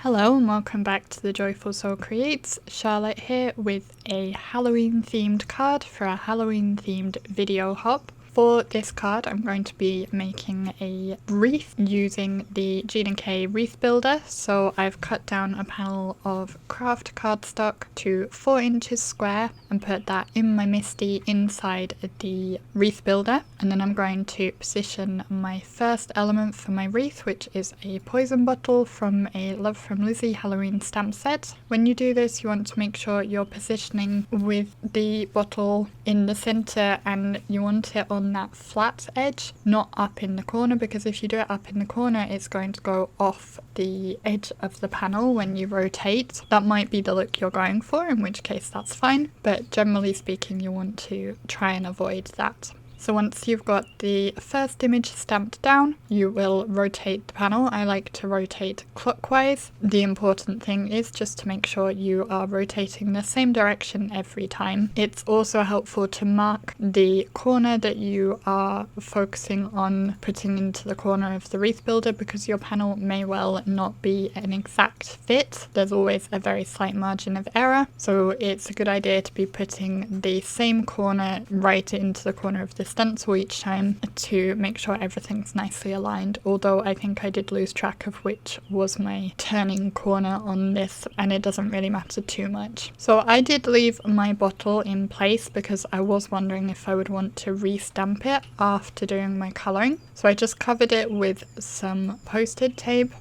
Hello and welcome back to the Joyful Soul Creates. Charlotte here with a Halloween themed card for a Halloween themed video hop. For this card I'm going to be making a wreath using the Gina wreath builder. So I've cut down a panel of Kraft cardstock to 4 inches square and put that in my MISTI inside the wreath builder, and then I'm going to position my first element for my wreath, which is a poison bottle from a Love from Lizi Halloween stamp set. When you do this you want to make sure you're positioning with the bottle in the center and you want it on that flat edge, not up in the corner, because if you do it up in the corner it's going to go off the edge of the panel when you rotate. That might be the look you're going for, in which case that's fine, but generally speaking you want to try and avoid that. So once you've got the first image stamped down, you will rotate the panel. I like to rotate clockwise. The important thing is just to make sure you are rotating the same direction every time. It's also helpful to mark the corner that you are focusing on putting into the corner of the wreath builder, because your panel may well not be an exact fit. There's always a very slight margin of error, so it's a good idea to be putting the same corner right into the corner of the stencil each time to make sure everything's nicely aligned, although I think I did lose track of which was my turning corner on this, and it doesn't really matter too much. So I did leave my bottle in place because I was wondering if I would want to re-stamp it after doing my colouring. So I just covered it with some post-it tape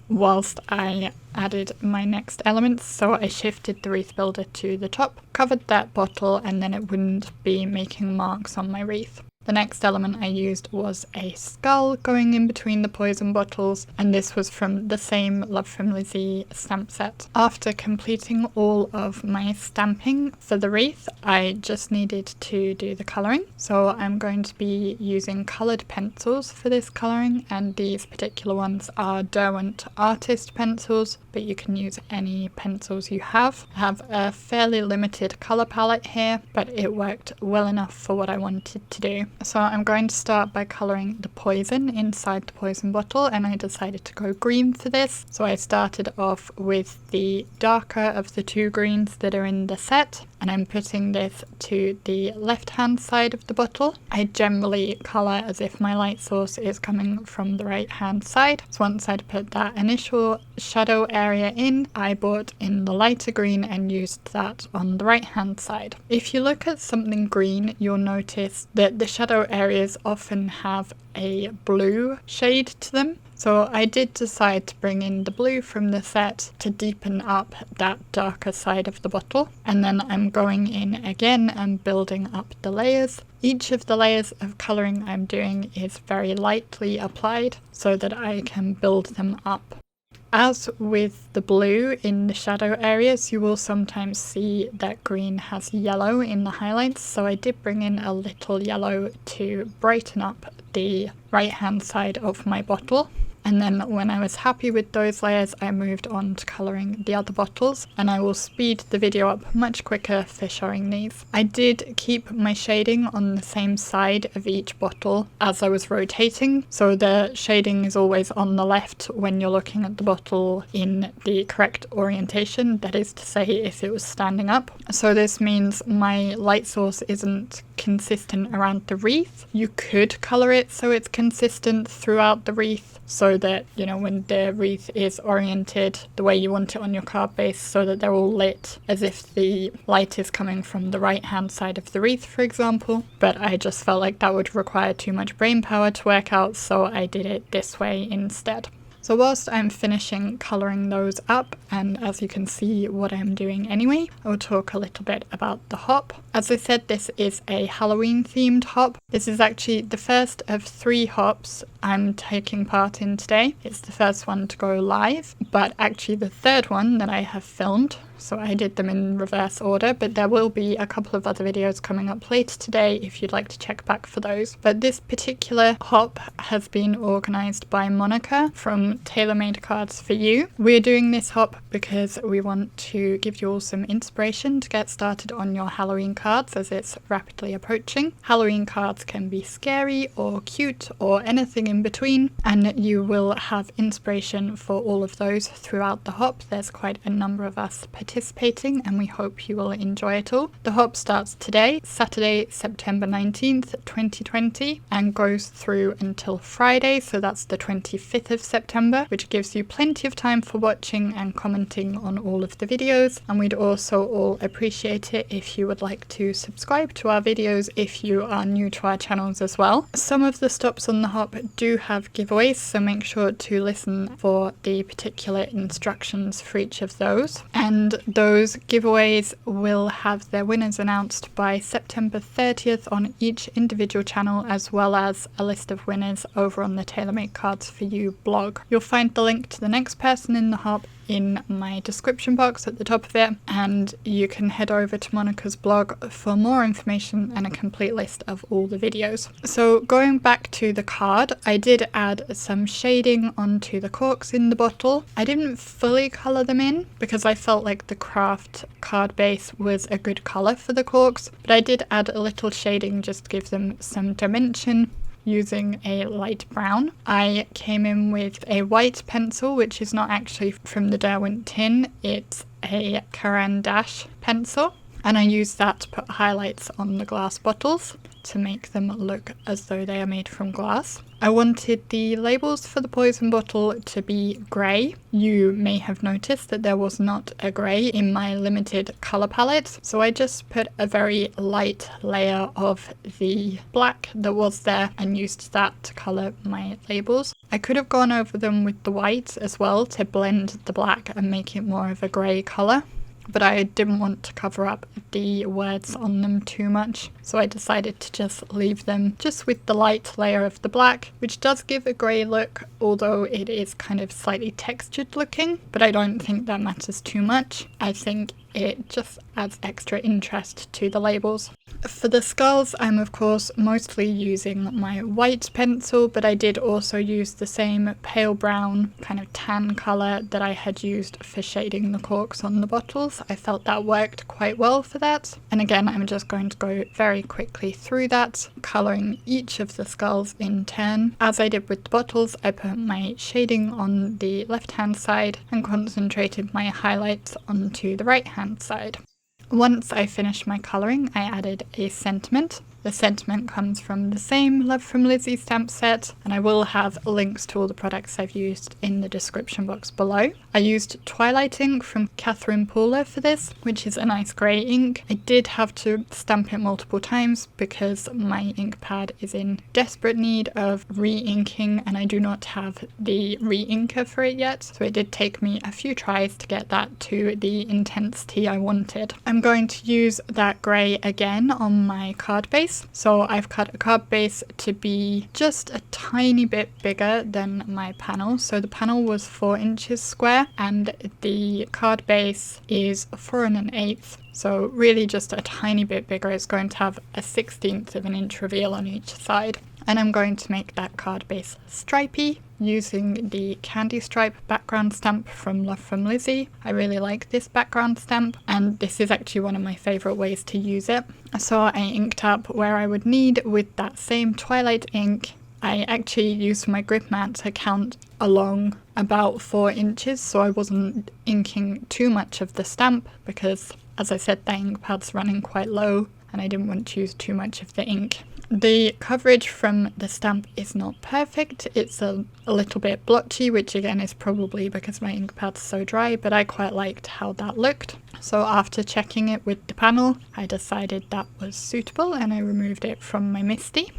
whilst I added my next elements. So I shifted the wreath builder to the top, covered that bottle, and then it wouldn't be making marks on my wreath. The next element I used was a skull going in between the poison bottles, and this was from the same Love from Lizi stamp set. After completing all of my stamping for the wreath, I just needed to do the colouring. So I'm going to be using coloured pencils for this colouring, and these particular ones are Derwent artist pencils, but you can use any pencils you have. I have a fairly limited colour palette here, but it worked well enough for what I wanted to do. So I'm going to start by colouring the poison inside the poison bottle, and I decided to go green for this. So I started off with the darker of the two greens that are in the set, and I'm putting this to the left hand side of the bottle. I generally colour as if my light source is coming from the right hand side. So once I'd put that initial shadow area in, I brought in the lighter green and used that on the right hand side. If you look at something green, you'll notice that the shadow areas often have a blue shade to them. So I did decide to bring in the blue from the set to deepen up that darker side of the bottle. And then I'm going in again and building up the layers. Each of the layers of colouring I'm doing is very lightly applied so that I can build them up. As with the blue in the shadow areas, you will sometimes see that green has yellow in the highlights, so I did bring in a little yellow to brighten up the right hand side of my bottle. And then when I was happy with those layers, I moved on to colouring the other bottles, and I will speed the video up much quicker for showing these. I did keep my shading on the same side of each bottle as I was rotating, so the shading is always on the left when you're looking at the bottle in the correct orientation, that is to say if it was standing up. So this means my light source isn't consistent around the wreath. You could colour it so it's consistent throughout the wreath, so that, you know, when the wreath is oriented the way you want it on your card base, so that they're all lit as if the light is coming from the right hand side of the wreath, for example. But I just felt like that would require too much brain power to work out, so I did it this way instead. So whilst I'm finishing colouring those up, and as you can see what I'm doing anyway, I'll talk a little bit about the hop. As I said, this is a Halloween themed hop. This is actually the first of 3 hops I'm taking part in today. It's the first one to go live, but actually the third one that I have filmed. so I did them in reverse order, but there will be a couple of other videos coming up later today if you'd like to check back for those. But this particular hop has been organised by Monica from TaylorMade Cards for You. We're doing this hop because we want to give you all some inspiration to get started on your Halloween cards as it's rapidly approaching. Halloween cards can be scary or cute or anything in between, and you will have inspiration for all of those throughout the hop. There's quite a number of us participating and we hope you will enjoy it all. The hop starts today, Saturday, September 19th, 2020, and goes through until Friday, so that's the 25th of September, which gives you plenty of time for watching and commenting on all of the videos. And we'd also all appreciate it if you would like to subscribe to our videos if you are new to our channels as well. Some of the stops on the hop do have giveaways, so make sure to listen for the particular instructions for each of those. And those giveaways will have their winners announced by September 30th on each individual channel, as well as a list of winners over on the TaylorMade Cards for You blog. You'll find the link to the next person in the hop in my description box at the top of it, and you can head over to Monica's blog for more information and a complete list of all the videos. So going back to the card, I did add some shading onto the corks in the bottle. I didn't fully colour them in because I felt like the Kraft card base was a good colour for the corks, but I did add a little shading just to give them some dimension, using a light brown. I came in with a white pencil, which is not actually from the Derwent tin, it's a Caran d'Ache pencil, and I used that to put highlights on the glass bottles to make them look as though they are made from glass. I wanted the labels for the poison bottle to be grey. You may have noticed that there was not a grey in my limited colour palette, so I just put a very light layer of the black that was there and used that to colour my labels. I could have gone over them with the white as well to blend the black and make it more of a grey colour, but I didn't want to cover up the words on them too much, so I decided to just leave them just with the light layer of the black, which does give a grey look, although it is kind of slightly textured looking, but I don't think that matters too much. I think it just adds extra interest to the labels. For the skulls, I'm of course mostly using my white pencil, but I did also use the same pale brown kind of tan colour that I had used for shading the corks on the bottles. I felt that worked quite well for that. And again, I'm just going to go very quickly through that, colouring each of the skulls in turn. As I did with the bottles, I put my shading on the left-hand side and concentrated my highlights onto the right-hand side. Once I finished my colouring, I added a sentiment. The sentiment comes from the same Love from Lizi stamp set, and I will have links to all the products I've used in the description box below. I used Twilight Ink from Catherine Pooler for this, which is a nice grey ink. I did have to stamp it multiple times because my ink pad is in desperate need of re-inking, and I do not have the re-inker for it yet, so it did take me a few tries to get that to the intensity I wanted. I'm going to use that grey again on my card base. So I've cut a card base to be just a tiny bit bigger than my panel. So the panel was 4 inches square and the card base is 4 1/8. So really just a tiny bit bigger. It's going to have a 1/16 of an inch reveal on each side. And I'm going to make that card base stripy using the Candystripe background stamp from Love from Lizi. I really like this background stamp, and this is actually one of my favourite ways to use it. So I inked up where I would need with that same Twilight ink. I actually used my grip mat to count along about 4 inches, so I wasn't inking too much of the stamp because, as I said, the ink pad's running quite low and I didn't want to use too much of the ink. The coverage from the stamp is not perfect. It's a little bit blotchy, which again is probably because my ink pad's so dry, but I quite liked how that looked. So after checking it with the panel, I decided that was suitable and I removed it from my MISTI.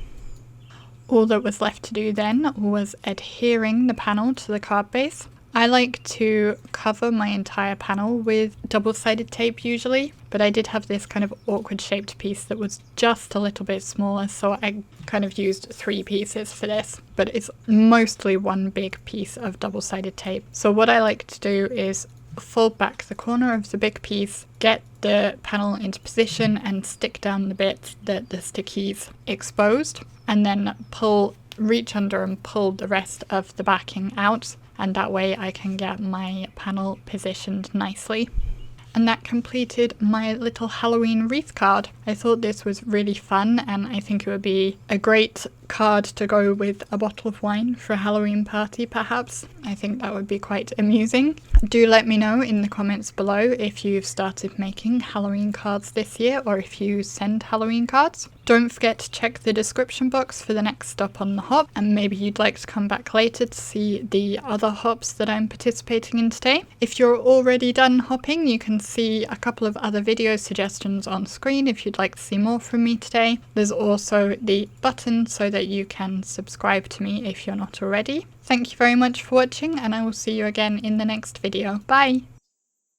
All that was left to do then was adhering the panel to the card base. I like to cover my entire panel with double-sided tape usually, but I did have this kind of awkward shaped piece that was just a little bit smaller, so I kind of used 3 pieces for this, but it's mostly one big piece of double-sided tape. So what I like to do is fold back the corner of the big piece, get the panel into position and stick down the bit that the sticky's exposed, and then reach under and pull the rest of the backing out, and that way I can get my panel positioned nicely. And that completed my little Halloween wreath card. I thought this was really fun, and I think it would be a great card to go with a bottle of wine for a Halloween party perhaps. I think that would be quite amusing. Do let me know in the comments below if you've started making Halloween cards this year or if you send Halloween cards. Don't forget to check the description box for the next stop on the hop, and maybe you'd like to come back later to see the other hops that I'm participating in today. If you're already done hopping, you can see a couple of other video suggestions on screen if you'd like to see more from me today. There's also the button so that you can subscribe to me if you're not already. Thank you very much for watching, and I will see you again in the next video. Bye!